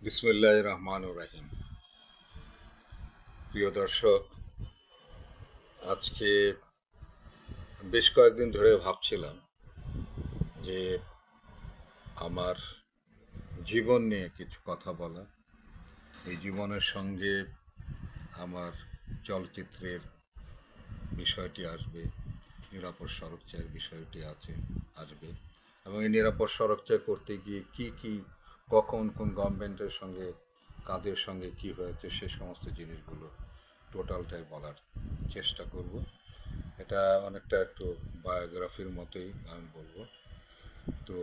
বিসমিল্লাহির রহমানির রহিম। প্রিয় দর্শক, আজকে বেশ কয়েকদিন ধরে ভাবছিলাম যে আমার জীবন নিয়ে কিছু কথা বলা। এই জীবনের সঙ্গে আমার চলচ্চিত্রের বিষয়টি আসবে, নিরাপদ সড়কচার বিষয়টি আসবে, এবং এই নিরাপদ সড়কচার করতে গিয়ে কি কখন কোন গভর্নমেন্টের সঙ্গে কাদের সঙ্গে কি হয়েছে সে সমস্ত জিনিসগুলো টোটালটাই বলার চেষ্টা করব। এটা অনেকটা একটু বায়োগ্রাফির মতোই আমি বলবো। তো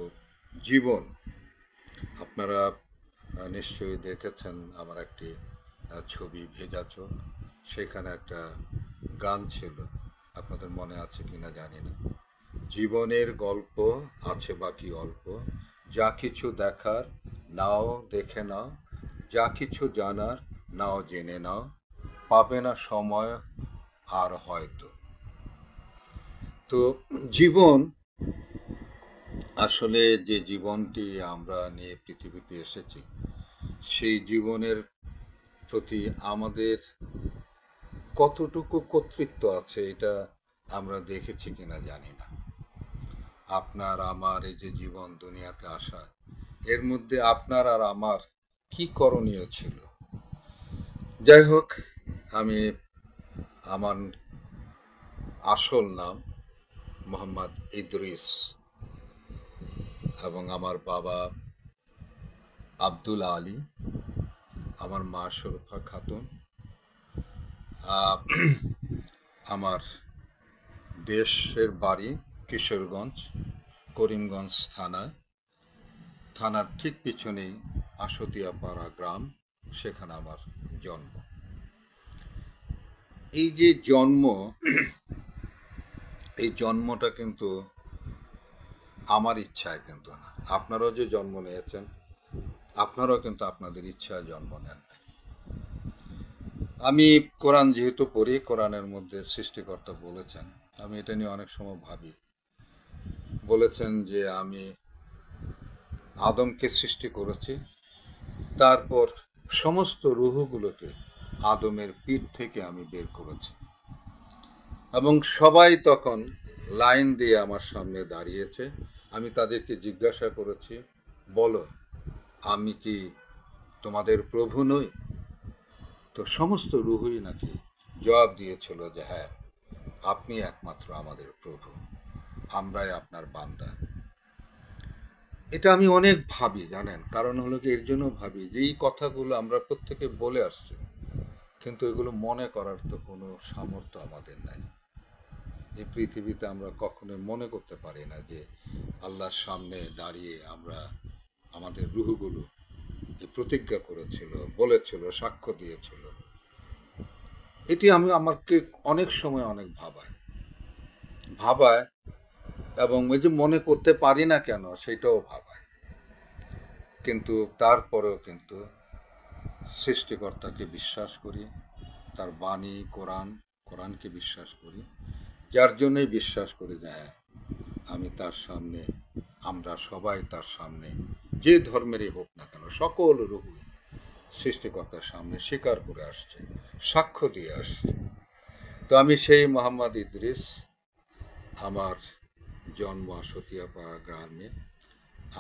জীবন, আপনারা নিশ্চয়ই দেখেছেন আমার একটি ছবি ভেজা চোখ, সেখানে একটা গান ছিল, আপনাদের মনে আছে কিনা জানি না। জীবনের গল্প আছে বাকি অল্প, যা কিছু দেখার নাও দেখে নাও, যা কিছু জানার নাও জেনে নাও, পাবে না সময় আর হয়তো। তো জীবন, আসলে যে জীবনটি আমরা নিয়ে পৃথিবীতে এসেছি, সেই জীবনের প্রতি আমাদের কতটুকু কর্তৃত্ব আছে এটা আমরা দেখেছি কিনা জানি না। আপনার আমার এই যে জীবন দুনিয়াতে আসা, এর মধ্যে আপনার আর আমার কি করণীয় ছিল? যাই হোক, আমি আমার আসল নাম মোহাম্মদ ইদ্রিস, এবং আমার বাবা আব্দুল আলী, আমার মা শরীফা খাতুন। আমার দেশের বাড়ি কিশোরগঞ্জ, করিমগঞ্জ থানার ঠিক পিছনেই আশুতিয়াপাড়া গ্রাম, সেখানে আমার জন্ম। এই যে জন্ম, এই জন্মটা কিন্তু আমার ইচ্ছায় কিন্তু না। আপনারাও যে জন্ম নিয়েছেন, আপনারাও কিন্তু আপনাদের ইচ্ছায় জন্ম নেন। আমি কোরআন যেহেতু পড়ি, কোরআনের মধ্যে সৃষ্টিকর্তা বলেছেন, আমি এটা নিয়ে অনেক সময় ভাবি, বলেছেন যে আমি আদমকে সৃষ্টি করেছি, তারপর সমস্ত রুহগুলোকে আদমের পিঠ থেকে আমি বের করেছি, এবং সবাই তখন লাইন দিয়ে আমার সামনে দাঁড়িয়েছে। আমি তাদেরকে জিজ্ঞাসা করেছি, বলো, আমি কি তোমাদের প্রভু নই? তো সমস্ত রুহুই নাকি জবাব দিয়েছিল যে হ্যাঁ, আপনি একমাত্র আমাদের প্রভু, আমরাই আপনার বান্দা। এটা আমি অনেক ভাবি, জানেন, কারণ হলো কি, এর জন্য ভাবি যে এই কথাগুলো আমরা প্রত্যেকে বলে আসছি, কিন্তু এগুলো মনে করার তো কোনো সামর্থ্য আমাদের নাই। এই পৃথিবীতে আমরা কখনোই মনে করতে পারি না যে আল্লাহর সামনে দাঁড়িয়ে আমরা আমাদের রুহগুলো যে প্রতিজ্ঞা করেছিল, বলেছিল, সাক্ষ্য দিয়েছিল। এটি আমাকে অনেক সময় অনেক ভাবায়, এবং ওই যে মনে করতে পারি না কেন সেটাও ভাবায়। কিন্তু তারপরেও কিন্তু সৃষ্টিকর্তাকে বিশ্বাস করি, তার বাণী কোরআনকে বিশ্বাস করি, যার জন্যই বিশ্বাস করি যে হ্যাঁ, আমি তার সামনে, আমরা সবাই তার সামনে, যে ধর্মেরই হোক না কেন, সকল রূপ সৃষ্টিকর্তার সামনে স্বীকার করে আসছে, সাক্ষ্য দিয়ে আসছে। তো আমি সেই মোহাম্মদ ইদ্রিস। আমার জন্ম আশুতিয়াপাড়া গ্রামে।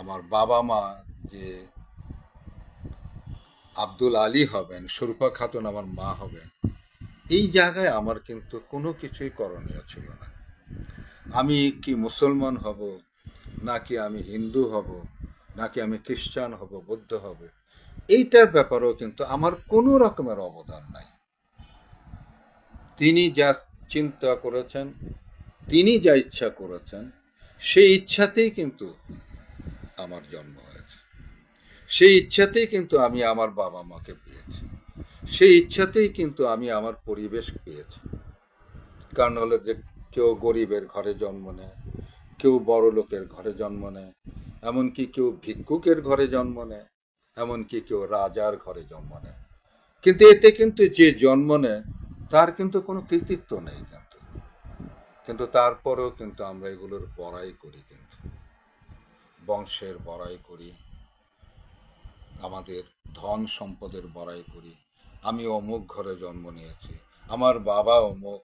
আমার বাবা মা যে আব্দুল আলী হবেন, শরীফা খাতুন আমার মা হবেন, এই জায়গায় আমার কিন্তু কোনো কিছুই করণীয় ছিল না। আমি কি মুসলমান হব, নাকি আমি হিন্দু হব, নাকি আমি খ্রিস্টান হব, বৌদ্ধ হবে, এইটার ব্যাপারেও কিন্তু আমার কোনো রকমের অবদান নাই। তিনি যা চিন্তা করেছেন, তিনি যা ইচ্ছা করেছেন, সেই ইচ্ছাতেই কিন্তু আমার জন্ম হয়েছে, সেই ইচ্ছাতেই কিন্তু আমি আমার বাবা মাকে পেয়েছি, সেই ইচ্ছাতেই কিন্তু আমি আমার পরিবেশ পেয়েছি। কারণ হলো যে কেউ গরিবের ঘরে জন্ম নেয়, কেউ বড় লোকের ঘরে জন্ম নেয়, এমনকি কেউ ভিক্ষুকের ঘরে জন্ম নেয়, এমনকি কেউ রাজার ঘরে জন্ম নেয়। কিন্তু এতে কিন্তু যে জন্ম নেয় তার কিন্তু কোনো কৃতিত্ব নেই, কিন্তু তারপরেও কিন্তু আমরা এগুলোর বড়াই করি, কিন্তু বংশের বড়াই করি, আমাদের ধন সম্পদের বড়াই করি, আমি অমুক ঘরে জন্ম নিয়েছি, আমার বাবা অমুক,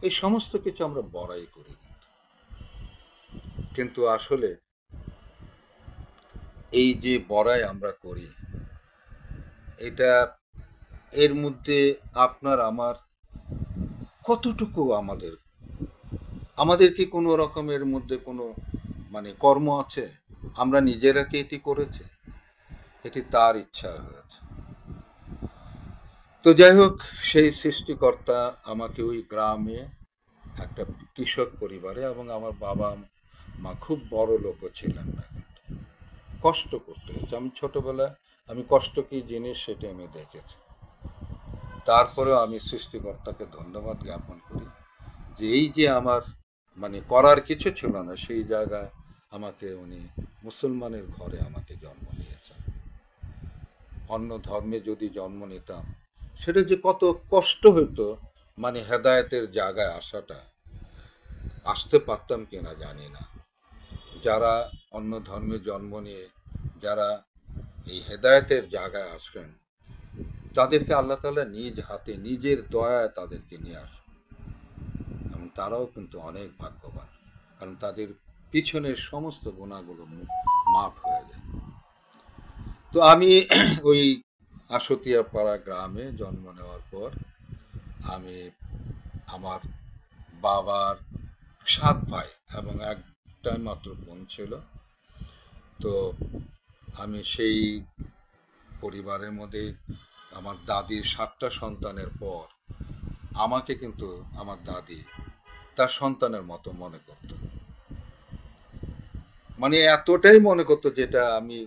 এই সমস্ত কিছু আমরা বড়াই করি। কিন্তু আসলে এই যে বড়াই আমরা করি, এটা এর মধ্যে আপনার আমার কতটুকু আমাদের কি কোনো রকমের মধ্যে কোনো কর্ম আছে? আমরা নিজেরা কি এটি করেছি? এটি তার ইচ্ছা হয়েছে। তো যাই হোক, সেই সৃষ্টিকর্তা আমাকে ওই গ্রামে একটা কৃষক পরিবারে, এবং আমার বাবা মা খুব বড় লোকও ছিলেন না, কষ্ট করতে হয়েছে। আমি ছোটবেলায় আমি কষ্ট কি জিনিস সেটা আমি দেখেছি। তারপরেও আমি সৃষ্টিকর্তাকে ধন্যবাদ জ্ঞাপন করি যে এই যে আমার করার কিছু ছিল না, সেই জায়গায় আমাকে উনি মুসলমানের ঘরে আমাকে জন্ম দিয়েছেন। অন্য ধর্মে যদি জন্ম নিতাম, সেটা যে কত কষ্ট হইতো, হেদায়েতের জায়গায় আসতে পারতাম কিনা জানি না। যারা অন্য ধর্মে জন্ম নিয়ে যারা এই হেদায়েতের জায়গায় আসবেন, তাদেরকে আল্লাহ তাআলা নিজ হাতে নিজের দয়ায় তাদেরকে নিয়ে আসেন, এবং তারাও কিন্তু অনেক ভাগ্যবান, কারণ তাদের পিছনের সমস্ত গুণাগুলো মাফ হয়ে যায়। তো আমি ওই আশুতিয়াপাড়া গ্রামে জন্ম নেওয়ার পর আমি আমার বাবার 7 ভাই এবং একটাই মাত্র বোন ছিল। তো আমি সেই পরিবারের মধ্যে আমার দাদির 7টা সন্তানের পর আমাকে কিন্তু আমার দাদি তার সন্তানের মতো মনে করত। এতটাই মনে করতো, যেটা আমি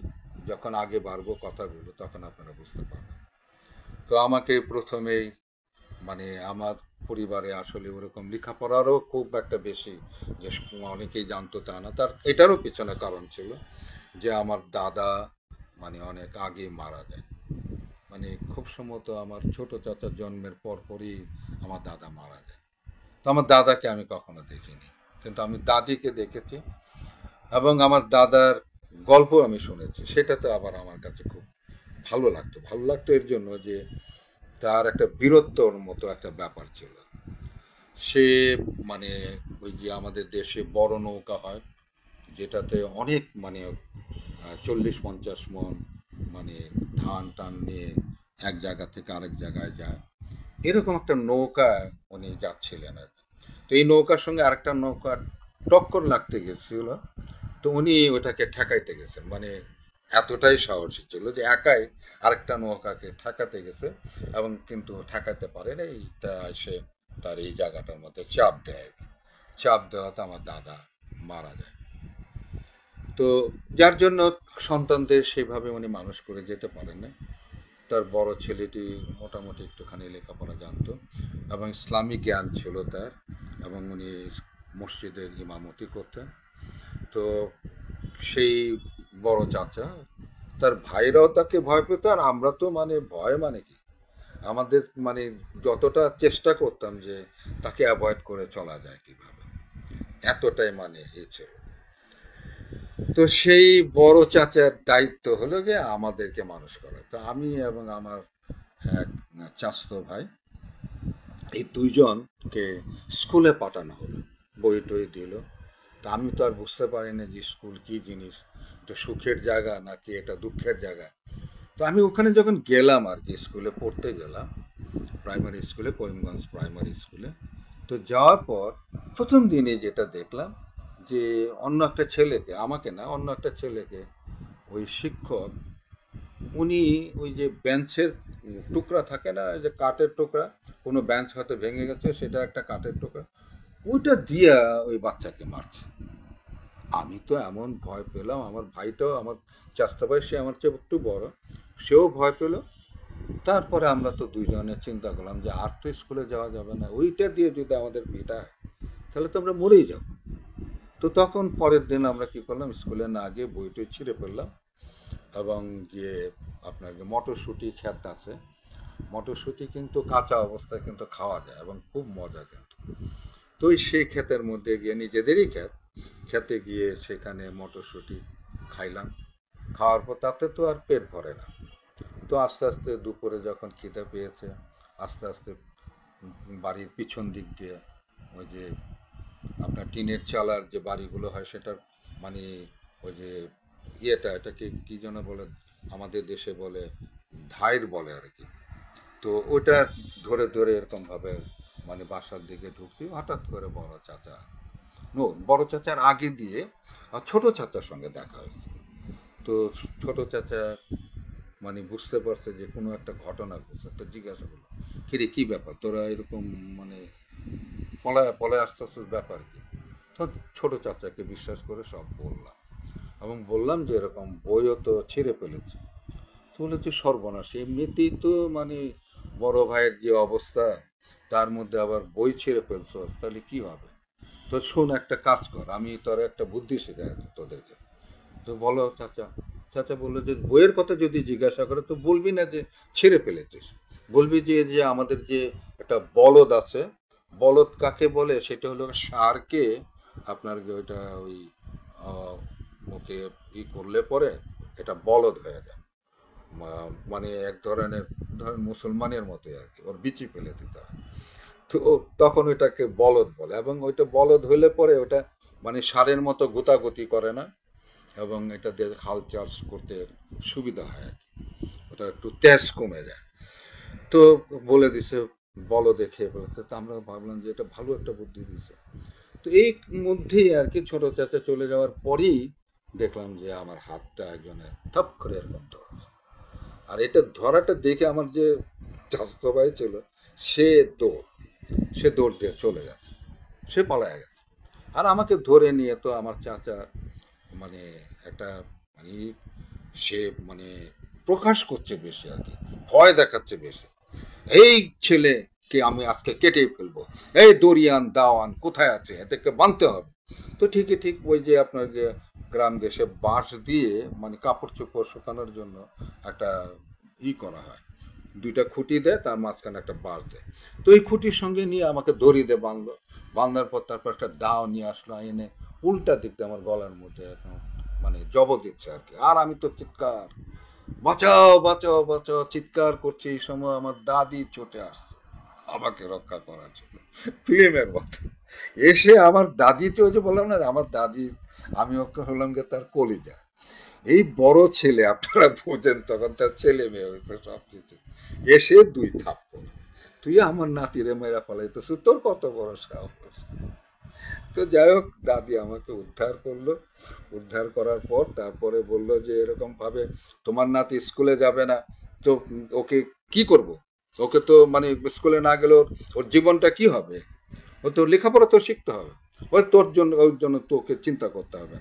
যখন আগে বাড়বো কথাগুলো তখন আপনারা বুঝতে পারবেন। তো আমাকে প্রথমেই আমার পরিবারে আসলে ওরকম লেখাপড়ারও খুব একটা বেশি যে অনেকেই জানতো তা না। এটারও পিছনে কারণ ছিল যে আমার দাদা অনেক আগে মারা যায়। খুব সম্ভবত আমার ছোট চাচার জন্মের পরই আমার দাদা মারা যায়। তো আমার দাদাকে আমি কখনো দেখিনি, কিন্তু আমি দাদিকে দেখেছি, এবং আমার দাদার গল্প আমি শুনেছি। সেটাতে আবার আমার কাছে খুব ভালো লাগতো এর জন্য যে তার একটা বীরত্বর মতো একটা ব্যাপার ছিল। সে ওই যে আমাদের দেশে বড় নৌকা হয়, যেটাতে অনেক 40-50 মন ধান টান নিয়ে এক জায়গা থেকে আরেক জায়গায় যায়, এরকম একটা নৌকায় উনি যাচ্ছিলেন আর কি। তো এই নৌকার সঙ্গে আরেকটা নৌকা টক্কর লাগতে গেছিল, তো উনি ওটাকে ঠেকাইতে গেছেন। এতটাই সাহসী ছিল যে একাই আরেকটা নৌকাকে ঠেকাতে গেছে, এবং কিন্তু ঠেকাতে পারে না। এইটা এসে তার এই জায়গাটার মধ্যে চাপ দেওয়াতে আমার দাদা মারা যায়। তো যার জন্য সন্তানদের সেভাবে উনি মানুষ করে যেতে পারেন না। তার বড় ছেলেটি মোটামুটি একটুখানি লেখাপড়া জানতো, এবং ইসলামিক জ্ঞান ছিল তার, এবং উনি মসজিদের ইমামতি করতেন। তো সেই বড় চাচা, তার ভাইরাও তাকে ভয় পেত, আর আমরা তো ভয় কি আমাদের যতটা চেষ্টা করতাম যে তাকে অ্যাভয়েড করে চলা যায় কিভাবে, এতটাই এ ছিল। তো সেই বড় চাচার দায়িত্ব হলো গিয়ে আমাদেরকে মানুষ করা। তো আমি এবং আমার এক চাচাতো ভাই, এই দুইজনকে স্কুলে পাঠানো হলো, বই টই দিল। তা আমি তো আর বুঝতে পারি না যে স্কুল কি জিনিস, এটা সুখের জায়গা নাকি এটা দুঃখের জায়গা। তো আমি ওখানে যখন গেলাম আর কি, স্কুলে পড়তে গেলাম, প্রাইমারি স্কুলে, করিমগঞ্জ প্রাইমারি স্কুলে। তো যাওয়ার পর প্রথম দিনে যেটা দেখলাম যে অন্য একটা ছেলেকে, আমাকে না, অন্য একটা ছেলেকে ওই শিক্ষক, উনি ওই যে বেঞ্চের টুকরা থাকে না, যে কাঠের টুকরা, কোনো বেঞ্চ হয়তো ভেঙে গেছে, সেটা একটা কাঠের টুকরা, ওইটা দিয়া ওই বাচ্চাকে মারছে। আমি তো এমন ভয় পেলাম, আমার ভাইটাও, আমার চাচা ভাই, সে আমার চেয়ে একটু বড়, সেও ভয় পেল। তারপরে আমরা তো দুইজনে চিন্তা করলাম যে আর তো স্কুলে যাওয়া যাবে না, ওইটা দিয়ে যদি আমাদের পিটায় তাহলে তো আমরা মরেই যাব। তো তখন পরের দিন আমরা কি করলাম, স্কুলে না গিয়ে বইটই ছিঁড়ে ফেললাম, এবং গিয়ে আপনার মটরশুঁটি ক্ষেত আছে, মটরশুঁটি কিন্তু কাঁচা অবস্থায় কিন্তু খাওয়া যায় এবং খুব মজা কিন্তু। তো সেই ক্ষেতের মধ্যে গিয়ে, নিজেদেরই খেতে গিয়ে সেখানে মটরশুঁটি খাইলাম। খাওয়ার পর তাতে তো আর পেট ভরে না, তো আস্তে আস্তে দুপুরে যখন খিদে পেয়েছে, আস্তে আস্তে বাড়ির পিছন দিক দিয়ে ওই যে আপনার টিনের চালার যে বাড়িগুলো হয় সেটার মানে ওই যে এটাকে কি যেন বলে, আমাদের দেশে বলে ধাইর বলে আর কি। তো ওইটা ধরে ধরে এরকম ভাবে মানে বাসার দিকে ঢুকছি, হঠাৎ করে বড় চাচার আগে দিয়ে ছোট চাচার সঙ্গে দেখা হয়েছে। তো ছোট চাচা মানে বুঝতে পারছে যে কোনো একটা ঘটনা ঘটছে, তো জিজ্ঞাসা করলো, কিরে কি ব্যাপার, তোরা এরকম মানে পলায় পলায় আসতেছিস, ব্যাপার কি? তো ছোট চাচাকে বিশ্বাস করে সব বললাম, এবং বললাম যে এরকম বইও তো ছিঁড়ে ফেলেছে। তো বলেছে সর্বনাশ, এমনিতেই তো মানে বড় ভাইয়ের যে অবস্থা, তার মধ্যে আবার বই ছিঁড়ে ফেলছো, তাহলে কি হবে? তো শোন, একটা কাজ কর, আমি তোর একটা বুদ্ধি শেখাই তোদেরকে। তো বলো চাচা। চাচা বললো যে বইয়ের কথা যদি জিজ্ঞাসা করে তো বলবি না যে ছেড়ে ফেলেছিস, বলবি যে যে আমাদের যে একটা বলদ আছে, বলদ কাকে বলে, সেটা হলো ষাঁড়কে আপনার ওইটা ওই ওকে ই করলে পরে এটা বলদ হয়ে যায়, মানে এক ধরনের ধরেন মুসলমানের মতো আর কি, ওর বিচি ফেলে দিতে হয়। তো তখন ওইটাকে বলদ বলে, এবং ওইটা বলদ হইলে পরে ওটা মানে ষাঁড়ের মতো গোতাগুতি করে না, এবং এটা দিয়ে হাল চাষ করতে সুবিধা হয় আর কি, ওটা একটু তেজ কমে যায়। তো বলে দিছে বলো দেখে বলতে, তো আমরা ভাবলাম যে এটা ভালো একটা বুদ্ধি দিছে। তো এই মধ্যেই আর কি ছোট চাচা চলে যাওয়ার পরেই দেখলাম যে আমার হাতটা একজনের থপ করে এরকম ধরেছে। আর এটা ধরাটা দেখে আমার যে চাচাতো ভাই ছিল, সে দৌড় সে দৌড় দিয়ে চলে গেছে, সে পলায় গেছে। আর আমাকে ধরে নিয়ে তো আমার চাচা মানে একটা মানে সে মানে প্রকাশ করছে বেশি আর কি, ভয় দেখাচ্ছে বেশি, এই ছেলেকে আমি আজকে কেটে ফেলবো, এই দরিয়ান দাওয়ান কোথায় আছে, এদেরকে বাঁধতে হবে। তো ঠিকই ঠিক ওই যে আপনার যে গ্রাম দেশে বাঁশ দিয়ে মানে কাপড় চোপড় শুকানোর জন্য একটা করা হয়, দুইটা খুঁটি দেয়, তার মাঝখানে একটা বাঁশ দেয়। তো এই খুঁটির সঙ্গে নিয়ে আমাকে দড়ি দিয়ে বাঁধলো, বাঁধার পর তারপর একটা দাও নিয়ে আসলো, এনে উল্টা দিক দিয়ে আমার গলার মধ্যে এখন মানে জব দিচ্ছে আর কি। আর আমি তো চিৎকার, বাঁচাও বাঁচাও বাঁচাও চিৎকার করছি, এই সময় আমার দাদি চটে আসছে আমাকে রক্ষা করার জন্য, ফিল্মের মতো এসে আমার দাদি, তো ওই যে বললাম না আমার দাদি, আমি ওকে হলাম গে তার কলিজা, এই বড় ছেলে আপনারা বোঝেন, তখন তার ছেলে মেয়ে হয়েছে সবকিছু, এসে দুই থাপ্পড়, তুই আমার নাতিরে মেয়েরা ফেলাইতেছ, তোর কত বড় সাহস। তো যাই হোক, দাদি আমাকে উদ্ধার করলো, উদ্ধার করার পর তারপরে বললো যে এরকম ভাবে তোমার নাতি স্কুলে যাবে না, তো ওকে কি করব, ওকে তো মানে স্কুলে না গেলে ওর জীবনটা কি হবে, ও তো লেখাপড়া তো শিখতে হবে, ওই তোর জন্য ওর জন্য তোকে চিন্তা করতে হবে,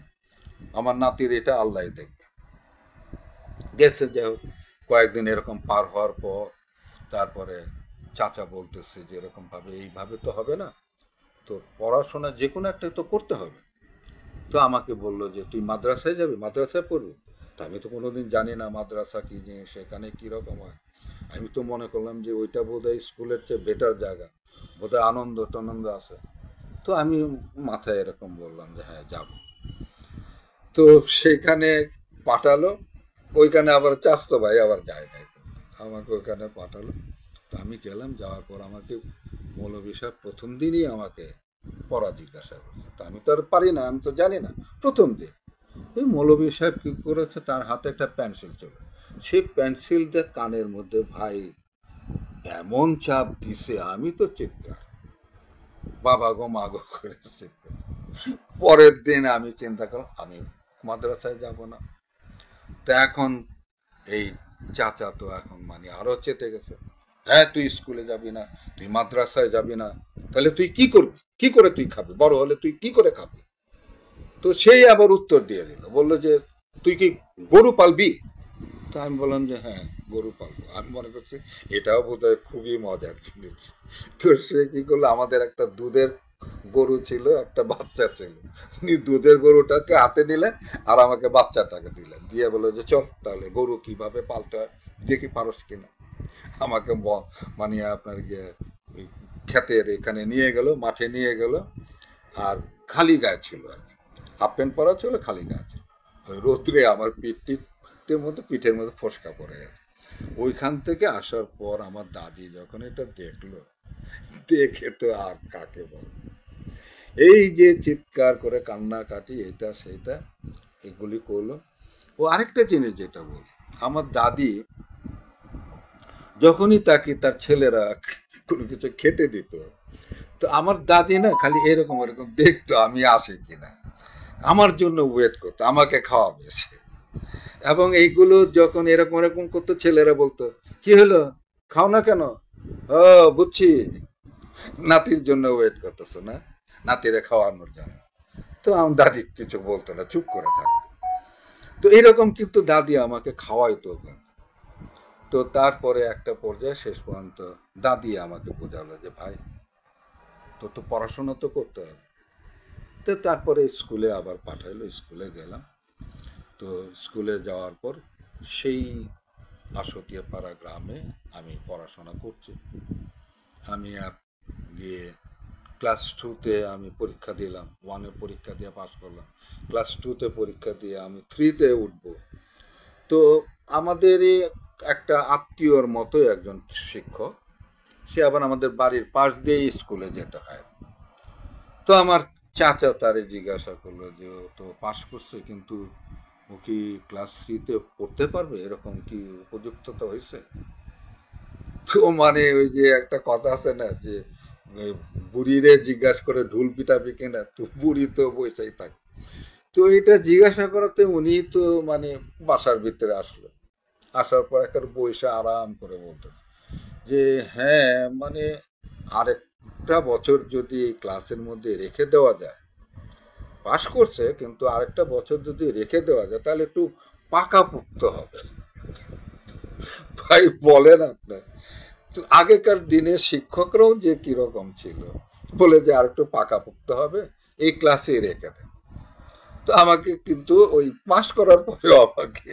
আমার নাতির এটা আল্লাহ দেখবে। গেছে, যাই হোক কয়েকদিন এরকম পার হওয়ার পর তারপরে চাচা বলতেছে যে এরকম ভাবে এইভাবে তো হবে না, তো পড়াশোনা যে কোনো একটা তো করতে হবে। তো আমাকে বললো যে তুই মাদ্রাসায় যাবি, মাদ্রাসায় পড়বি। তা আমি তো কোনোদিন জানি না মাদ্রাসা কি জিনিস, সেখানে কীরকম হয়। আমি তো মনে করলাম যে ওইটা বোধহয় স্কুলের চেয়ে বেটার জায়গা, বোধহয় আনন্দ টানন্দ আছে। তো আমি মাথায় এরকম বললাম যে হ্যাঁ যাব। তো সেখানে পাঠালো, ওইখানে আবার চাস্তো ভাই আবার যায় নাই, আমাকে ওইখানে পাঠালো। তো আমি গেলাম, যাওয়ার পর আমাকে মৌলভী সাহেব প্রথম দিনই আমাকে পড়া জিজ্ঞাসা করছে, তা আমি তো আর পারি না, আমি তো জানি না প্রথম দিন। এই মৌলভী সাহেব কি করেছে, তার হাতে একটা পেন্সিল ছিল, সেই পেন্সিল দিয়ে কানের মধ্যে ভাই এমন চাপ দিছে, আমি তো চিৎকার, বাবা গো মা গো করে চিৎকার। পরের দিন আমি চিন্তা করলাম আমি মাদ্রাসায় যাব না। তা এখন এই চাচা তো এখন মানে আরো চেতে গেছে, হ্যাঁ তুই স্কুলে যাবি না, তুই মাদ্রাসায় যাবি না, তাহলে তুই কি করবি, কি করে তুই খাবি, বড় হলে তুই কি করে খাবি? তো সেই আবার উত্তর দিয়ে দিল, বললো যে তুই কি গরু পালবি? তা আমি বললাম যে হ্যাঁ গরু পালবো। আমি মনে করছি এটাও বোধ হয় খুবই মজার জিনিস। তো সে কি করলো, আমাদের একটা দুধের গরু ছিল, একটা বাচ্চা ছিল, উনি দুধের গরুটাকে হাতে নিলেন আর আমাকে বাচ্চাটাকে দিলেন, দিয়ে বললো যে চল তাহলে গরু কিভাবে পালতে হয় দেখি, পারস কিনা। আমাকে মানে আপনার গিয়ে ওই ক্ষেতের এখানে নিয়ে গেল, মাঠে নিয়ে গেল, আর খালি গায়ে ছিল আর কি, হাফ প্যান্ট পরা ছিল, খালি গায়ে ছিল। ওই রোদ্রে আমার পিঠের মধ্যে ফোসকা পড়ে গেছে। ওইখান থেকে আসার পর আমার দাদি যখন এটা দেখলো, দেখে তো আর কাকে বল, এই যে চিৎকার করে কান্নাকাটি এটা সেটা এগুলি করলো। ও আরেকটা জিনিস যেটা বল, আমার দাদি যখনই তাকে তার ছেলেরা কোনো কিছু খেতে দিত, তো আমার দাদি না খালি এরকম এরকম দেখতো আমি আসি কিনা, আমার জন্য ওয়েট করতো আমাকে খাওয়াবে সে। এবং এইগুলো যখন এরকম এরকম করতো, ছেলেরা বলতো কি হলো, খাও না কেন, ও বুঝছি নাতির জন্য ওয়েট করতেছো না, নাতিরে খাওয়ানোর জন্য। তো আমার দাদি কিছু বলতো না, চুপ করে থাকতো। তো এরকম কিন্তু দাদি আমাকে খাওয়াইতো। তো তারপরে একটা পর্যায়ে শেষ পর্যন্ত দাদি আমাকে বোঝালো যে ভাই তোর তো পড়াশোনা তো করতে হবে। তো তারপরে স্কুলে আবার পাঠাইলো, স্কুলে গেলাম। তো স্কুলে যাওয়ার পর সেই আশুতিয়া পাড়া গ্রামে আমি পড়াশোনা করছি। আমি গিয়ে ক্লাস টুতে আমি পরীক্ষা দিলাম, ওয়ানে পরীক্ষা দিয়ে পাস করলাম, ক্লাস টুতে পরীক্ষা দিয়ে আমি থ্রিতে উঠব। তো আমাদেরই একটা আত্মীয়র মতো একজন শিক্ষক, সে আবার আমাদের বাড়ির পাশ দিয়েই স্কুলে যেতে হয়। তো আমার চাচা তারে জিজ্ঞাসা করলো যে ও তো পাস করছে, কিন্তু ও কি ক্লাস থ্রিতে পড়তে পারবে, এরকম কি উপযুক্ততা হয়েছে? তো মানে ওই যে একটা কথা আছে না যে বুড়িরে জিজ্ঞাসা করে ঢুল পিটাবে কিনা, তো বুড়ি তো বসেই থাকে। তো এটা জিজ্ঞাসা করাতে উনি তো মানে বাসার ভিতরে আসলো, আসার পর একটা বইসা আরাম করে বলতেছে যে হ্যাঁ মানে আরেকটা বছর যদি ক্লাসের মধ্যে রেখে দেওয়া যায়, পাশ করছে কিন্তু আরেকটা বছর যদি রেখে দেওয়া যায় তাহলে একটু পাকাপোক্ত হবে। ভাই বলেন আপনার, তো আগেকার দিনে শিক্ষকরাও যে কিরকম ছিল, বলে যে আর একটু পাকাপোক্ত হবে, এই ক্লাসে রেখে দেন। তো আমাকে কিন্তু ওই পাশ করার পরেও আমাকে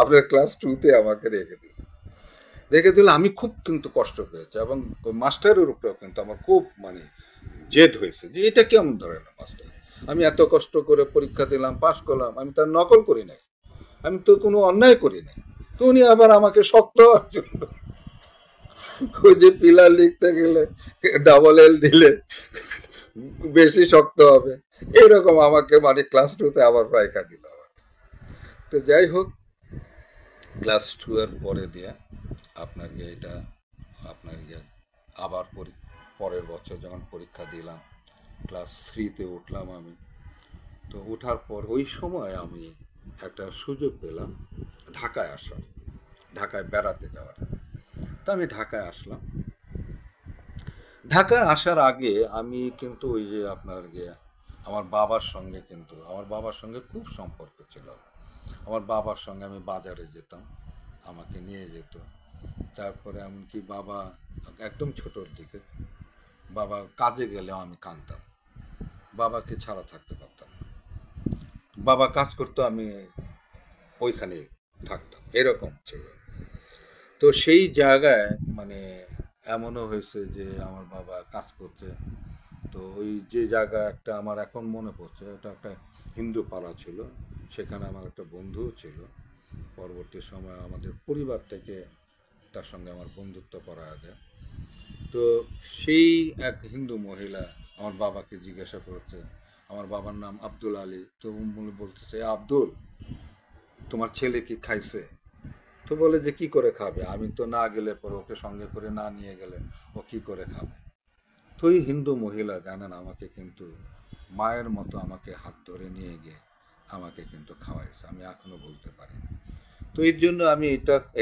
আপনার ক্লাস টুতে আমাকে রেখে দিল। আমি খুব কিন্তু কষ্ট পেয়েছি, এবং মাস্টারের উপরেও কিন্তু আমার খুব মানে জেদ হয়েছে যে এটা কেমন ধরনের মাস্টার, আমি এত কষ্ট করে পরীক্ষা দিলাম, পাশ করলাম, আমি তার নকল করি নাই, আমি তো কোনো অন্যায় করি নাই, তো উনি আবার আমাকে শক্ত হওয়ার জন্য ওই যে পিলার লিখতে গেলে ডাবল এল দিলে বেশি শক্ত হবে, এরকম আমাকে মানে ক্লাস টুতে আবার পরীক্ষা দিল। তো যাই হোক, ক্লাস টু এর পরে দিয়ে আপনার এটা আপনার আবার পরের বছর যখন পরীক্ষা দিলাম, ক্লাস থ্রিতে উঠলাম আমি। তো ওঠার পর ওই সময় আমি একটা সুযোগ পেলাম ঢাকায় আসার, ঢাকায় বেড়াতে যাওয়ার। তো আমি ঢাকায় আসলাম। ঢাকায় আসার আগে আমি কিন্তু ওই যে আপনার আমার বাবার সঙ্গে খুব সম্পর্ক ছিল। আমার বাবার সঙ্গে আমি বাজারে যেতাম, আমাকে নিয়ে যেত। তারপরে এমনকি বাবা একদম ছোটোর দিকে বাবা কাজে গেলেও আমি কাঁদতাম, বাবাকে ছাড়া থাকতে পারতাম না। বাবা কাজ করতো, আমি ওইখানে থাকতাম, এরকম ছিল। তো সেই জায়গায় মানে এমনও হয়েছে যে আমার বাবা কাজ করছে, তো ওই যে জায়গা একটা আমার এখন মনে পড়ছে, ওটা একটা হিন্দু পাড়া ছিল, সেখানে আমার একটা বন্ধুও ছিল। পরবর্তী সময় আমাদের পরিবার থেকে তার সঙ্গে আমার বন্ধুত্ব করা যায়। তো সেই এক হিন্দু মহিলা আমার বাবাকে জিজ্ঞাসা করেছে, আমার বাবার নাম আব্দুল আলী, তো বলতেছে আব্দুল তোমার ছেলে কি খাইছে? তো বলে যে কি করে খাবে, আমি তো না গেলে পরে, ওকে সঙ্গে করে না নিয়ে গেলে ও কি করে খাবে? তো এই হিন্দু মহিলা জানেন আমাকে কিন্তু মায়ের মতো আমাকে হাত ধরে নিয়ে গিয়ে আমাকে কিন্তু খাওয়াইছে, আমি এখনো বলতে পারি না। তো এর জন্য আমি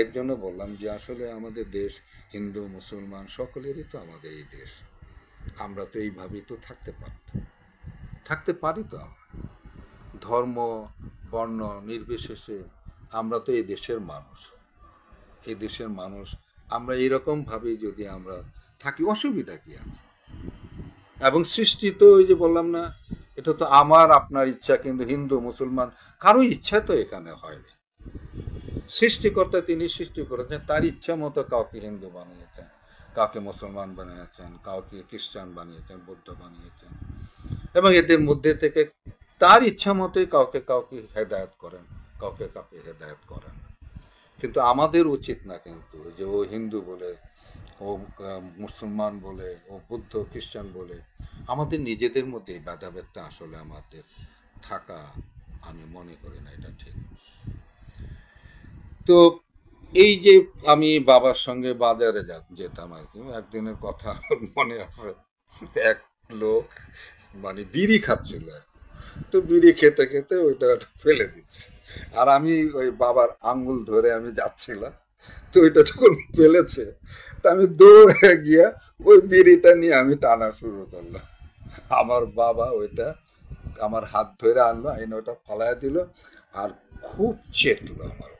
এর জন্য বললাম যে আসলে আমাদের দেশ হিন্দু মুসলমান সকলেরই তো আমাদের এই দেশ, আমরা তো এইভাবেই তো থাকতে পারি তো আমরা, ধর্ম বর্ণ নির্বিশেষে আমরা তো এই দেশের মানুষ, এই দেশের মানুষ আমরা এইরকম ভাবে যদি আমরা থাকি, অসুবিধা কি আছে? এবং সৃষ্টি তো ওই যে বললাম না, এটা তো আমার আপনার ইচ্ছা, কিন্তু হিন্দু মুসলমান কারো ইচ্ছা তো এখানে হয়নি। সৃষ্টিকর্তা তিনি সৃষ্টি করেছেন, তার ইচ্ছা মতো কাউকে হিন্দু বানিয়েছেন, কাউকে মুসলমান বানিয়েছেন, কাউকে খ্রিস্টান বানিয়েছেন, বৌদ্ধ বানিয়েছেন, এবং এদের মধ্যে থেকে তার ইচ্ছা মতোই কাউকে কাউকে হেদায়েত করেন, কাউকে কাউকে হেদায়েত করেন। কিন্তু আমাদের উচিত না কিন্তু যে ও হিন্দু বলে, ও মুসলমান বলে, ও বুদ্ধ খ্রিস্টান বলে আমাদের নিজেদের মধ্যে এই ভেদাভেদটা আসলে আমাদের থাকা, আমি মনে করি না এটা ঠিক। তো এই যে আমি বাবার সঙ্গে বাজারে যেতাম আর কি, একদিনের কথা আমার মনে আছে। এক লোক মানে বিড়ি খাচ্ছিল, তো বিড়ি খেতে খেতে ওইটা ফেলে দিচ্ছে, আর আমি ওই বাবার আঙ্গুল ধরে আমি যাচ্ছিলাম, তো ওইটা যখন ফেলেছে, তা আমি দৌড়ে গিয়া ওই বিড়িটা নিয়ে আমি টানা শুরু করলাম। আমার বাবা ওইটা আমার হাত ধরে আনলো, আইনে ওটা ফালাইয়া দিল, আর খুব চেতলো আমার,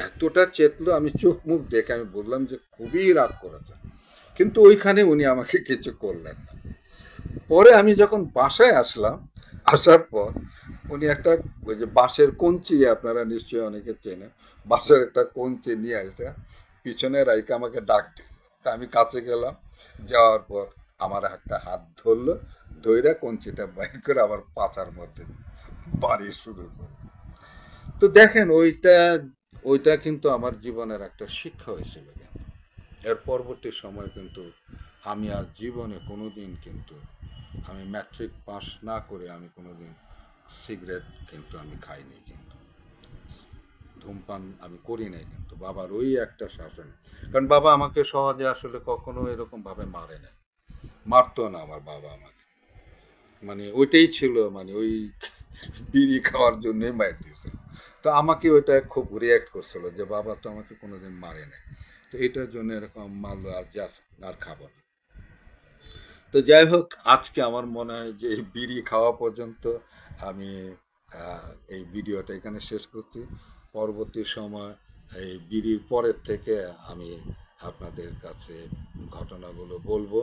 এতটা চেতলো, আমি চোখ মুখ দেখে আমি বললাম যে খুবই রাগ করেছে, কিন্তু ওইখানে উনি আমাকে কিছু করলেন না। পরে আমি যখন বাসায় আসলাম, আসার পর উনি একটা ওই যে বাঁশের কঞ্চি, আপনারা নিশ্চয়ই অনেকে চেনেন, বাঁশের একটা কঞ্চি নিয়ে আসে পিছনে রাইকে আমাকে ডাক দিল। তা আমি কাছে গেলাম, যাওয়ার পর আমার একটা হাত ধরলো, ধইরা কঞ্চিটা বাইর করে আমার পাছার মধ্যে বাড়ি শুরু করলো। তো দেখেন ওইটা, ওইটা কিন্তু আমার জীবনের একটা শিক্ষা হয়েছিল। কিন্তু এর পরবর্তী সময় কিন্তু আমি আর জীবনে কোনোদিন কিন্তু, আমি ম্যাট্রিক পাস না করে আমি কোনোদিন সিগারেট কিন্তু আমি খাইনি, কিন্তু ধূমপান আমি করি নাই, কিন্তু বাবার ওই একটা শাসন। কারণ বাবা আমাকে সহজে আসলে কখনো এরকম ভাবে মারে নাই, মারতো না আমার বাবা আমাকে, মানে ওইটাই ছিল, মানে ওই বিড়ি খাওয়ার জন্যই মার দিয়েছিল। তো আমাকে ওইটা খুব রিয়াক্ট করছিল যে বাবা তো আমাকে কোনোদিন মারে নাই, তো এটার জন্য এরকম মারলো, আর জাস্ট আর খাবো না। তো যাই হোক, আজকে আমার মনে হয় যে এই বিড়ি খাওয়া পর্যন্ত আমি এই ভিডিওটা এখানে শেষ করছি। পরবর্তী সময় এই বিড়ির পরের থেকে আমি আপনাদের কাছে ঘটনাগুলো বলবো।